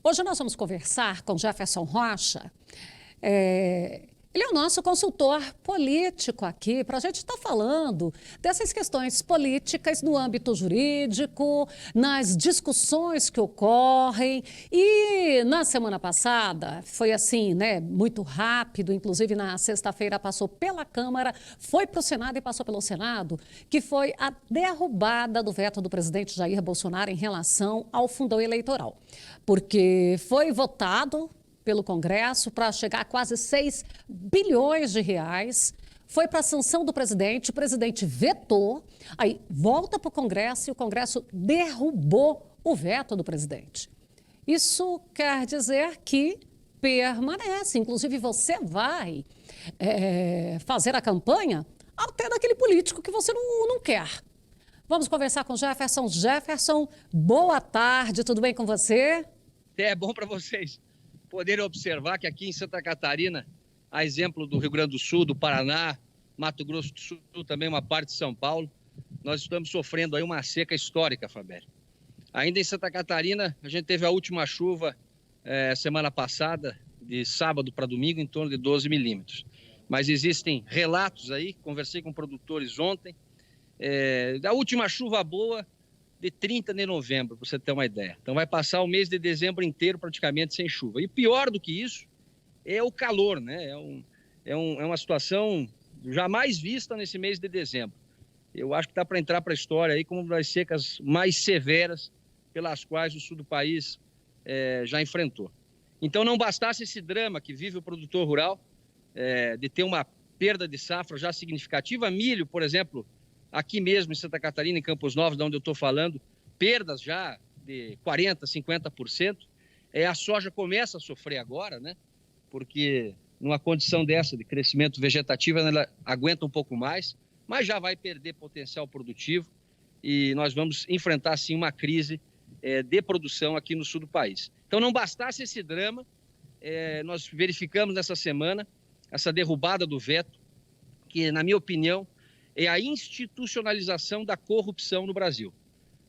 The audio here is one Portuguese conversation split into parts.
Hoje nós vamos conversar com Jefferson Rocha. Ele é o nosso consultor político aqui, para a gente estar falando dessas questões políticas no âmbito jurídico, nas discussões que ocorrem. E na semana passada foi assim, né, muito rápido, inclusive na sexta-feira passou pela Câmara, foi para o Senado e passou pelo Senado, que foi a derrubada do veto do presidente Jair Bolsonaro em relação ao fundão eleitoral. Porque foi votado pelo Congresso para chegar a quase 6 bilhões de reais. Foi para a sanção do presidente, o presidente vetou, aí volta para o Congresso e o Congresso derrubou o veto do presidente. Isso quer dizer que permanece, inclusive você vai fazer a campanha até daquele político que você não quer. Vamos conversar com Jefferson. Jefferson, boa tarde, tudo bem com você? É bom para vocês poderem observar que aqui em Santa Catarina, a exemplo do Rio Grande do Sul, do Paraná, Mato Grosso do Sul, também uma parte de São Paulo, nós estamos sofrendo aí uma seca histórica, Fabério. Ainda em Santa Catarina, a gente teve a última chuva semana passada, de sábado para domingo, em torno de 12 milímetros. Mas existem relatos aí, conversei com produtores ontem, da última chuva boa de 30 de novembro, para você ter uma ideia. Então vai passar o mês de dezembro inteiro praticamente sem chuva. E pior do que isso é o calor, né? É uma situação jamais vista nesse mês de dezembro. Eu acho que está para entrar para a história aí como uma das secas mais severas pelas quais o sul do país já enfrentou. Então não bastasse esse drama que vive o produtor rural, de ter uma perda de safra já significativa, milho, por exemplo, aqui mesmo em Santa Catarina, em Campos Novos, de onde eu estou falando, perdas já de 40%, 50%. A soja começa a sofrer agora, né? Porque numa condição dessa de crescimento vegetativo, ela aguenta um pouco mais, mas já vai perder potencial produtivo e nós vamos enfrentar, sim, uma crise de produção aqui no sul do país. Então, não bastasse esse drama, nós verificamos nessa semana essa derrubada do veto, que, na minha opinião, é a institucionalização da corrupção no Brasil.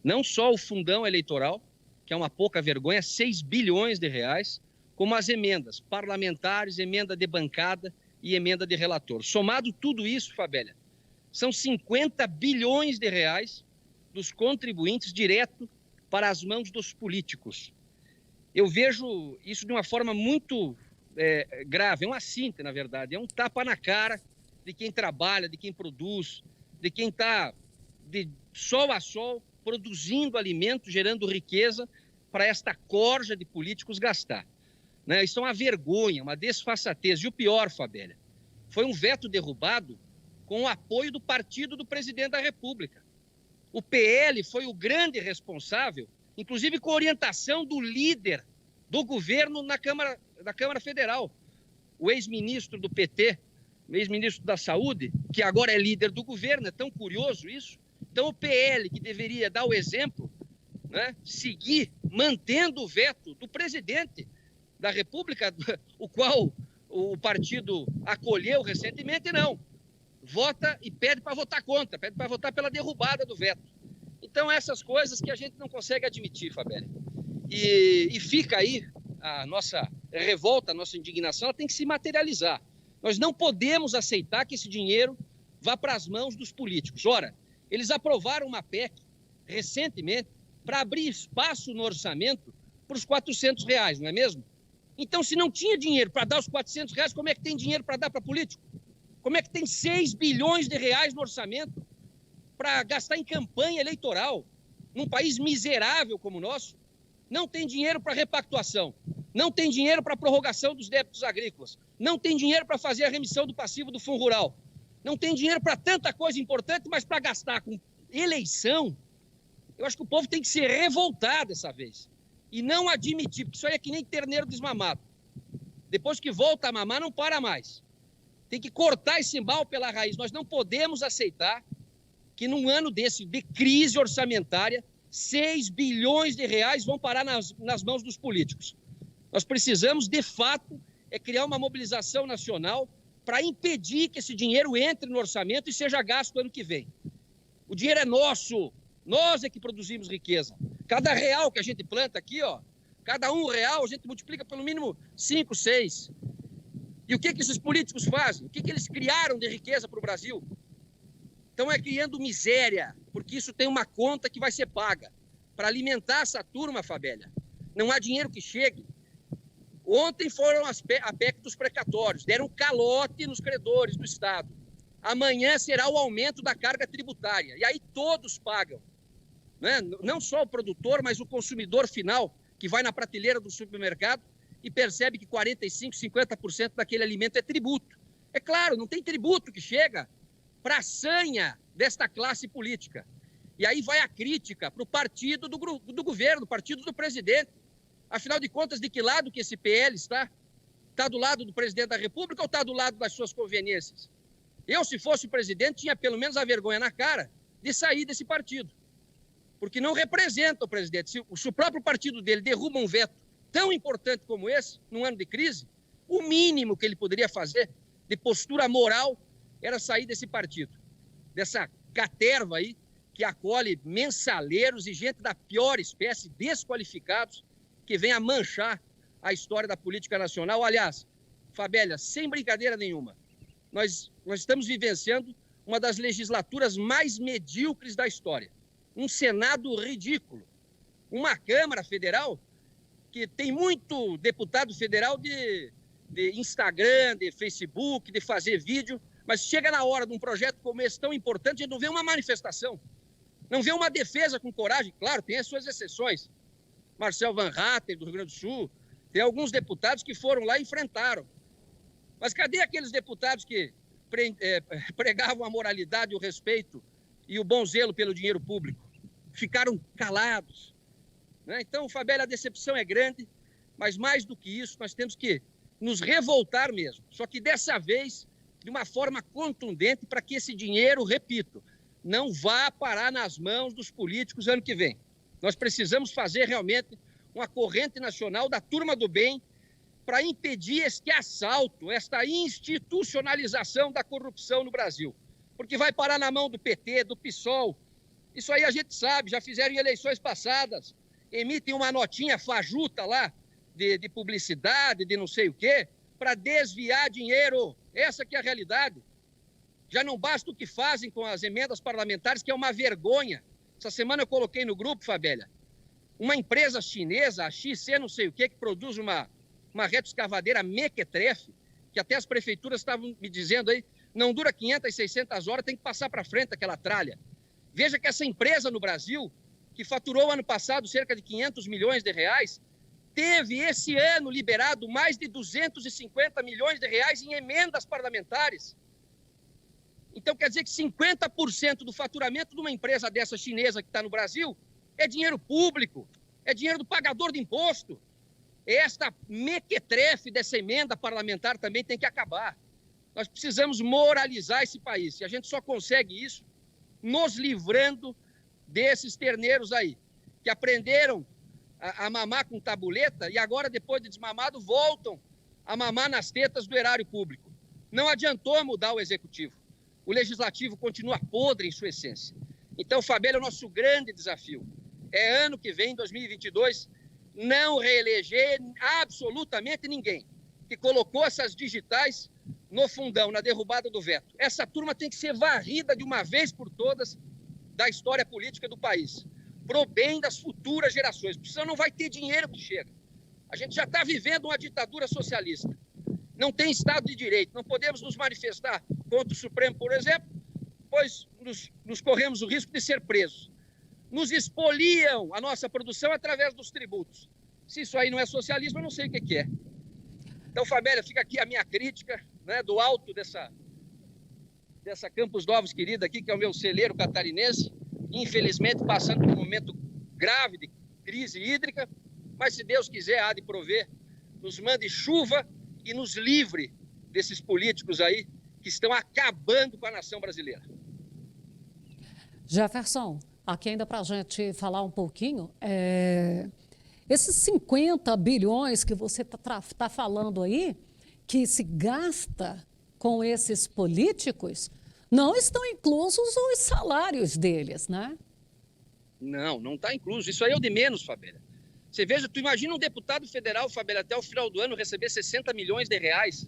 Não só o fundão eleitoral, que é uma pouca vergonha, 6 bilhões de reais, como as emendas parlamentares, emenda de bancada e emenda de relator. Somado tudo isso, Fabélia, são 50 bilhões de reais dos contribuintes direto para as mãos dos políticos. Eu vejo isso de uma forma muito grave, é uma síntese, na verdade, é um tapa na cara de quem trabalha, de quem produz, de quem está de sol a sol produzindo alimento, gerando riqueza para esta corja de políticos gastar. Né? Isso é uma vergonha, uma desfaçatez. E o pior, Fabélia, foi um veto derrubado com o apoio do partido do presidente da República. O PL foi o grande responsável, inclusive com orientação do líder do governo na Câmara Federal, o ex-ministro do PT, ex-ministro da Saúde, que agora é líder do governo, é tão curioso isso. Então o PL, que deveria dar o exemplo, né, seguir mantendo o veto do presidente da República, o qual o partido acolheu recentemente, não. Vota e pede para votar contra, pede para votar pela derrubada do veto. Então essas coisas que a gente não consegue admitir, Fabélia. E fica aí a nossa revolta, a nossa indignação, ela tem que se materializar. Nós não podemos aceitar que esse dinheiro vá para as mãos dos políticos. Ora, eles aprovaram uma PEC recentemente para abrir espaço no orçamento para os R$400, não é mesmo? Então, se não tinha dinheiro para dar os R$400, como é que tem dinheiro para dar para político? Como é que tem 6 bilhões de reais no orçamento para gastar em campanha eleitoral num país miserável como o nosso? Não tem dinheiro para repactuação, não tem dinheiro para prorrogação dos débitos agrícolas, não tem dinheiro para fazer a remissão do passivo do Fundo Rural, não tem dinheiro para tanta coisa importante, mas para gastar com eleição, eu acho que o povo tem que se revoltar dessa vez e não admitir, porque isso aí é que nem terneiro desmamado. Depois que volta a mamar, não para mais. Tem que cortar esse mal pela raiz. Nós não podemos aceitar que num ano desse de crise orçamentária, 6 bilhões de reais vão parar nas mãos dos políticos. Nós precisamos, de fato, criar uma mobilização nacional para impedir que esse dinheiro entre no orçamento e seja gasto ano que vem. O dinheiro é nosso, nós é que produzimos riqueza. Cada real que a gente planta aqui, ó, Cada R$1 a gente multiplica pelo mínimo 5, 6. E o que esses políticos fazem? O que eles criaram de riqueza para o Brasil? Então é criando miséria, porque isso tem uma conta que vai ser paga. Para alimentar essa turma, Fabélia, não há dinheiro que chegue. Ontem foram a PEC dos precatórios, deram calote nos credores do Estado. Amanhã será o aumento da carga tributária. E aí todos pagam. Né? Não só o produtor, mas o consumidor final, que vai na prateleira do supermercado e percebe que 45%, 50% daquele alimento é tributo. É claro, não tem tributo que chega para a sanha desta classe política. E aí vai a crítica para o partido do governo, o partido do presidente. Afinal de contas, de que lado que esse PL está? Está do lado do presidente da República ou está do lado das suas conveniências? Eu, se fosse o presidente, tinha pelo menos a vergonha na cara de sair desse partido. Porque não representa o presidente. Se o próprio partido dele derruba um veto tão importante como esse, num ano de crise, o mínimo que ele poderia fazer de postura moral era sair desse partido, dessa caterva aí que acolhe mensaleiros e gente da pior espécie, desqualificados, que vem a manchar a história da política nacional. Aliás, Fabélia, sem brincadeira nenhuma, nós estamos vivenciando uma das legislaturas mais medíocres da história. Um Senado ridículo. Uma Câmara Federal que tem muito deputado federal de Instagram, de Facebook, de fazer vídeo, mas chega na hora de um projeto como esse tão importante, a gente não vê uma manifestação, não vê uma defesa com coragem. Claro, tem as suas exceções. Marcel Van Hatten, do Rio Grande do Sul, tem alguns deputados que foram lá e enfrentaram. Mas cadê aqueles deputados que pregavam a moralidade, o respeito e o bom zelo pelo dinheiro público? Ficaram calados. Né? Então, Fabélia, a decepção é grande, mas mais do que isso, nós temos que nos revoltar mesmo. Só que dessa vez, de uma forma contundente, para que esse dinheiro, repito, não vá parar nas mãos dos políticos ano que vem. Nós precisamos fazer realmente uma corrente nacional da turma do bem para impedir este assalto, esta institucionalização da corrupção no Brasil. Porque vai parar na mão do PT, do PSOL. Isso aí a gente sabe, já fizeram em eleições passadas. Emitem uma notinha fajuta lá de publicidade, de não sei o quê, para desviar dinheiro. Essa que é a realidade. Já não basta o que fazem com as emendas parlamentares, que é uma vergonha. Essa semana eu coloquei no grupo, Fabélia, uma empresa chinesa, a XC não sei o quê, que produz uma retroescavadeira mequetrefe, que até as prefeituras estavam me dizendo aí, não dura 500, 600 horas, tem que passar para frente aquela tralha. Veja que essa empresa no Brasil, que faturou ano passado cerca de 500 milhões de reais, teve esse ano liberado mais de 250 milhões de reais em emendas parlamentares. Então quer dizer que 50% do faturamento de uma empresa dessa chinesa que está no Brasil é dinheiro público, é dinheiro do pagador de imposto. Esta mequetrefe dessa emenda parlamentar também tem que acabar. Nós precisamos moralizar esse país. E a gente só consegue isso nos livrando desses terneiros aí, que aprenderam a mamar com tabuleta e agora, depois de desmamado, voltam a mamar nas tetas do erário público. Não adiantou mudar o executivo. O legislativo continua podre em sua essência. Então, Fabélia, o nosso grande desafio é ano que vem, 2022, não reeleger absolutamente ninguém que colocou essas digitais no fundão, na derrubada do veto. Essa turma tem que ser varrida de uma vez por todas da história política do país, pro bem das futuras gerações, porque senão não vai ter dinheiro que chega. A gente já está vivendo uma ditadura socialista. Não tem Estado de Direito, não podemos nos manifestar contra o Supremo, por exemplo, pois nos corremos o risco de ser presos. Nos expoliam a nossa produção através dos tributos. Se isso aí não é socialismo, eu não sei o que é. Então, Fabélia, fica aqui a minha crítica, né, do alto dessa Campos Novos querida aqui, que é o meu celeiro catarinense, infelizmente passando por um momento grave de crise hídrica, mas se Deus quiser, há de prover, nos mande chuva e nos livre desses políticos aí que estão acabando com a nação brasileira. Jefferson, aqui ainda para a gente falar um pouquinho, esses 50 bilhões que você tá falando aí, que se gasta com esses políticos, não estão inclusos os salários deles, né? Não está incluso. Isso aí é o de menos, Fabélia. Você veja, tu imagina um deputado federal, Fabíola, até o final do ano receber 60 milhões de reais.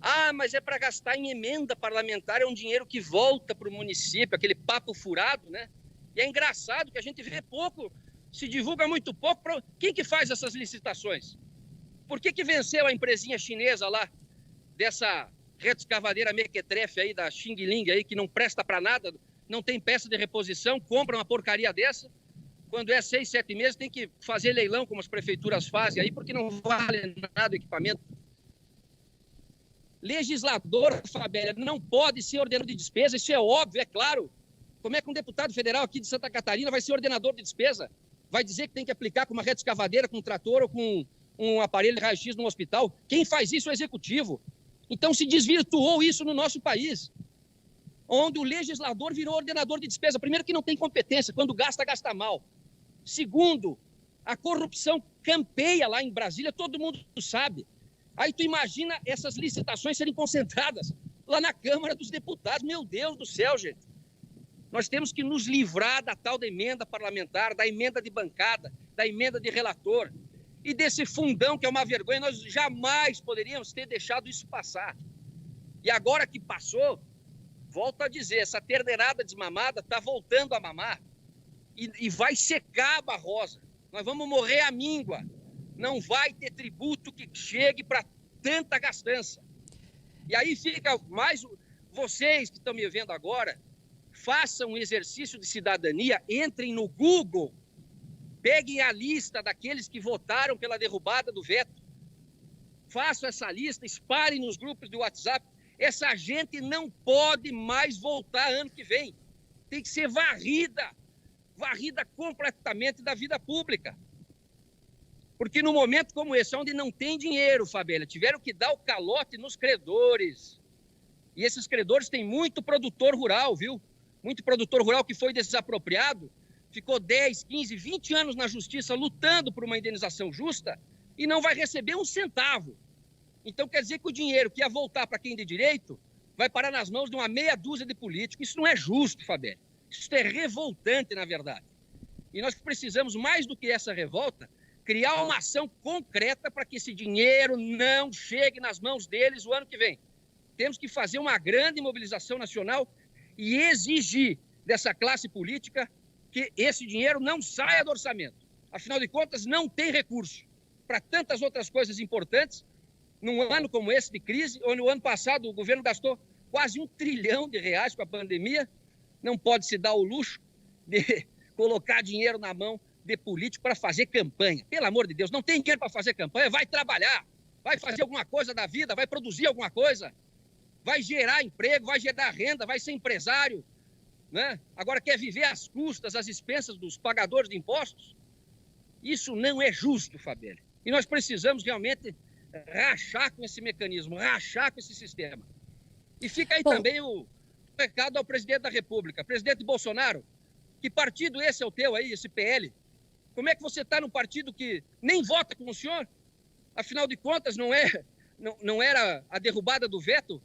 Ah, mas é para gastar em emenda parlamentar, é um dinheiro que volta para o município, aquele papo furado, né? E é engraçado que a gente vê pouco, se divulga muito pouco. Quem que faz essas licitações? Por que venceu a empresinha chinesa lá, dessa retroescavadeira mequetrefe aí, da Xing Ling aí, que não presta para nada, não tem peça de reposição, compra uma porcaria dessa, quando é 6, 7 meses tem que fazer leilão, como as prefeituras fazem aí, porque não vale nada o equipamento. Legislador, Fabélia, não pode ser ordenador de despesa, isso é óbvio, é claro. Como é que um deputado federal aqui de Santa Catarina vai ser ordenador de despesa? Vai dizer que tem que aplicar com uma retroescavadeira, com um trator ou com um aparelho de raio-x no hospital? Quem faz isso é o executivo. Então se desvirtuou isso no nosso país, onde o legislador virou ordenador de despesa. Primeiro que não tem competência, quando gasta, gasta mal. Segundo, a corrupção campeia lá em Brasília, todo mundo sabe. Aí tu imagina essas licitações serem concentradas lá na Câmara dos Deputados. Meu Deus do céu, gente. Nós temos que nos livrar da tal da emenda parlamentar, da emenda de bancada, da emenda de relator e desse fundão que é uma vergonha. Nós jamais poderíamos ter deixado isso passar. E agora que passou, volto a dizer, essa terneirada desmamada está voltando a mamar e vai secar a barrosa. Nós vamos morrer à míngua. Não vai ter tributo que chegue para tanta gastança. E aí fica mais... Vocês que estão me vendo agora, façam um exercício de cidadania, entrem no Google, peguem a lista daqueles que votaram pela derrubada do veto, façam essa lista, espalhem nos grupos do WhatsApp. Essa gente não pode mais voltar ano que vem. Tem que ser varrida completamente da vida pública. Porque no momento como esse, onde não tem dinheiro, Fabíola, tiveram que dar o calote nos credores. E esses credores têm muito produtor rural, viu? Muito produtor rural que foi desapropriado, ficou 10, 15, 20 anos na justiça lutando por uma indenização justa e não vai receber um centavo. Então quer dizer que o dinheiro que ia voltar para quem de direito vai parar nas mãos de uma meia dúzia de políticos. Isso não é justo, Fabíola. Isso é revoltante, na verdade. E nós precisamos, mais do que essa revolta, criar uma ação concreta para que esse dinheiro não chegue nas mãos deles o ano que vem. Temos que fazer uma grande mobilização nacional e exigir dessa classe política que esse dinheiro não saia do orçamento. Afinal de contas, não tem recurso para tantas outras coisas importantes. Num ano como esse de crise, ou no ano passado o governo gastou quase R$1 trilhão com a pandemia, não pode se dar o luxo de colocar dinheiro na mão de político para fazer campanha. Pelo amor de Deus, não tem dinheiro para fazer campanha, vai trabalhar, vai fazer alguma coisa da vida, vai produzir alguma coisa, vai gerar emprego, vai gerar renda, vai ser empresário, né? Agora quer viver às custas, às expensas dos pagadores de impostos? Isso não é justo, Fabíola. E nós precisamos realmente rachar com esse mecanismo, rachar com esse sistema. E fica aí também o recado ao presidente da República. Presidente Bolsonaro, que partido esse é o teu aí, esse PL? Como é que você está num partido que nem vota com o senhor? Afinal de contas, não era a derrubada do veto,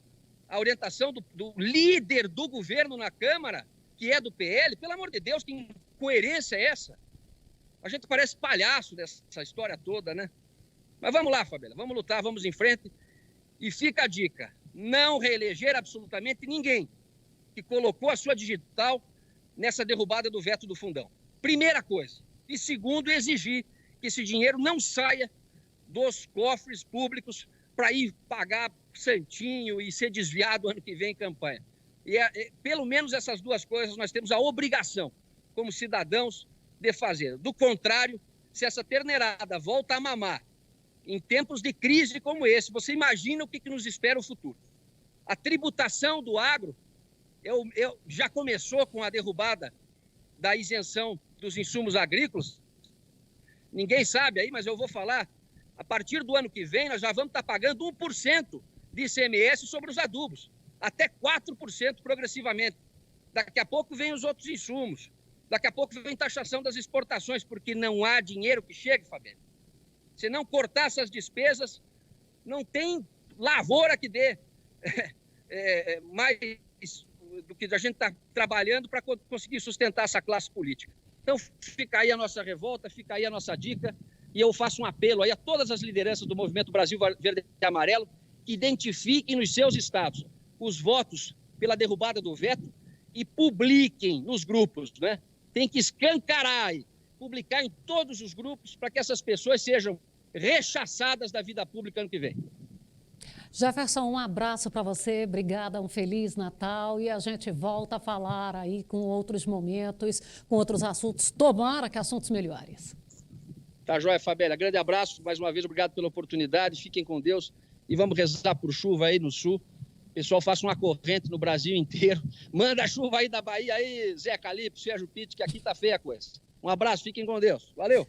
a orientação do líder do governo na Câmara, que é do PL? Pelo amor de Deus, que incoerência é essa? A gente parece palhaço dessa história toda, né? Mas vamos lá, Fabíola, vamos lutar, vamos em frente. E fica a dica, não reeleger absolutamente ninguém que colocou a sua digital nessa derrubada do veto do fundão. Primeira coisa. E segundo, exigir que esse dinheiro não saia dos cofres públicos para ir pagar santinho e ser desviado ano que vem em campanha. E pelo menos essas duas coisas nós temos a obrigação, como cidadãos, de fazer. Do contrário, se essa terneirada volta a mamar em tempos de crise como esse, você imagina o que nos espera o futuro. A tributação do agro já começou com a derrubada da isenção dos insumos agrícolas. Ninguém sabe aí, mas eu vou falar. A partir do ano que vem, nós já vamos estar pagando 1% de ICMS sobre os adubos, até 4% progressivamente. Daqui a pouco vem os outros insumos. Daqui a pouco vem taxação das exportações, porque não há dinheiro que chegue, Fabiano. Se não cortar essas despesas, não tem lavoura que dê mais do que a gente está trabalhando para conseguir sustentar essa classe política. Então, fica aí a nossa revolta, fica aí a nossa dica. E eu faço um apelo aí a todas as lideranças do Movimento Brasil Verde e Amarelo que identifiquem nos seus estados os votos pela derrubada do veto e publiquem nos grupos, né? Tem que escancarar e publicar em todos os grupos para que essas pessoas sejam rechaçadas da vida pública ano que vem. Jefferson, um abraço para você, obrigada, um Feliz Natal e a gente volta a falar aí com outros momentos, com outros assuntos, tomara que assuntos melhores. Tá joia, Fabélia, grande abraço, mais uma vez, obrigado pela oportunidade, fiquem com Deus e vamos rezar por chuva aí no sul. Pessoal, faça uma corrente no Brasil inteiro, manda chuva aí da Bahia aí, Zé Calipso, Sérgio Pitt, que aqui tá feia a coisa. Um abraço, fiquem com Deus, valeu!